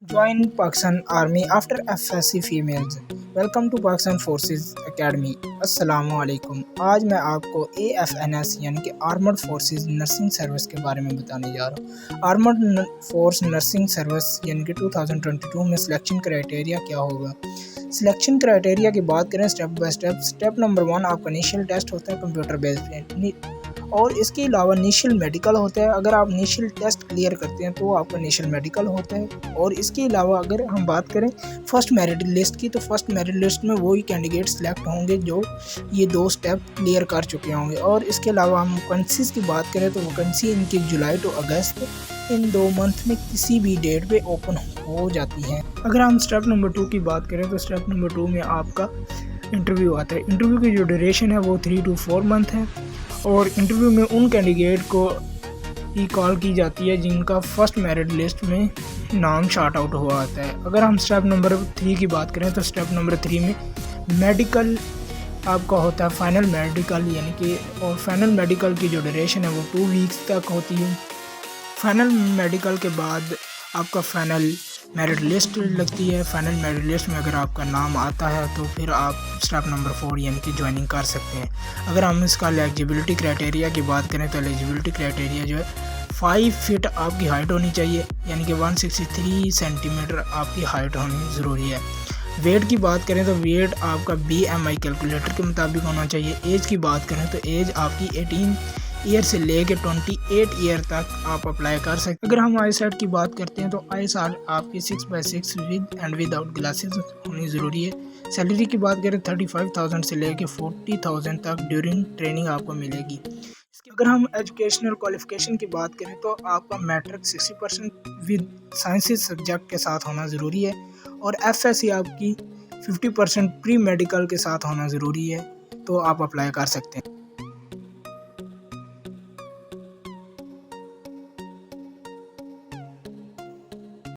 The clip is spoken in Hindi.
Join Pakistan Army after FSC females. Welcome to Pakistan forces academy. अस्सलामुअलैकुम। आज मैं आपको AFNS यानी कि आर्मर्ड फोर्सेस नर्सिंग सर्विस के बारे में बताने जा रहा हूँ। आर्मर्ड फोर्स नर्सिंग सर्विस यानी कि 2022 में सिलेक्शन क्राइटेरिया क्या होगा। सिलेक्शन क्राइटेरिया की बात करें step by step. Step number 1 आपका इनिशियल टेस्ट होता है कंप्यूटर बेस्ड, और इसके अलावा इनिशियल मेडिकल होता है। अगर आप इनिशियल टेस्ट क्लियर करते हैं तो आपका इनिशियल मेडिकल होता है। और इसके अलावा अगर हम बात करें फर्स्ट मेरिट लिस्ट की, तो फर्स्ट मेरिट लिस्ट में वही कैंडिडेट सिलेक्ट होंगे जो ये 2 स्टेप क्लियर कर चुके होंगे। और इसके अलावा हम वैकेंसीज़ की बात करें तो वैकेंसी इनकी जुलाई टू अगस्त इन 2 मंथ में किसी भी डेट पे ओपन हो जाती है। अगर हम स्टेप नंबर 2 की बात करें तो स्टेप नंबर 2 में आपका इंटरव्यू आता है। इंटरव्यू की जो ड्यूरेशन है वो 3 to 4 मंथ है। और इंटरव्यू में उन कैंडिडेट को ही कॉल की जाती है जिनका फर्स्ट मेरिट लिस्ट में नाम शार्ट आउट हुआ आता है। अगर हम स्टेप नंबर 3 की बात करें तो स्टेप नंबर 3 में मेडिकल आपका होता है फाइनल मेडिकल, यानी कि और फाइनल मेडिकल की जो ड्यूरेशन है वो 2 वीक्स तक होती है। फाइनल मेडिकल के बाद आपका फाइनल मेरिट लिस्ट लगती है। फाइनल मेरिट लिस्ट में अगर आपका नाम आता है तो फिर आप स्टेप नंबर 4 यानी कि ज्वाइनिंग कर सकते हैं। अगर हम इसका एलिजिबिलिटी क्राइटेरिया की बात करें तो एलिजिबिलिटी क्राइटेरिया जो है 5 फीट आपकी हाइट होनी चाहिए, यानी कि 163 सेंटीमीटर आपकी हाइट होनी ज़रूरी है। वेट की बात करें तो वेट आपका BMI कैलकुलेटर के मुताबिक होना चाहिए। एज की बात करें तो एज आपकी 18 ईयर से लेके 28 ईयर तक आप अप्लाई कर सकते हैं। अगर हम आई सेट की बात करते हैं तो आई सेट आपकी 6/6 विद एंड विदाउट ग्लासेस होनी ज़रूरी है। सैलरी की बात करें 35,000 से लेके 40,000 तक ड्यूरिंग ट्रेनिंग आपको मिलेगी। अगर हम एजुकेशनल क्वालिफिकेशन की बात करें तो आपका मैट्रिक 60% विद साइंसेज सब्जेक्ट के साथ होना ज़रूरी है। और FSC आपकी 50% प्री मेडिकल के साथ होना ज़रूरी है, तो आप अप्लाई कर सकते हैं।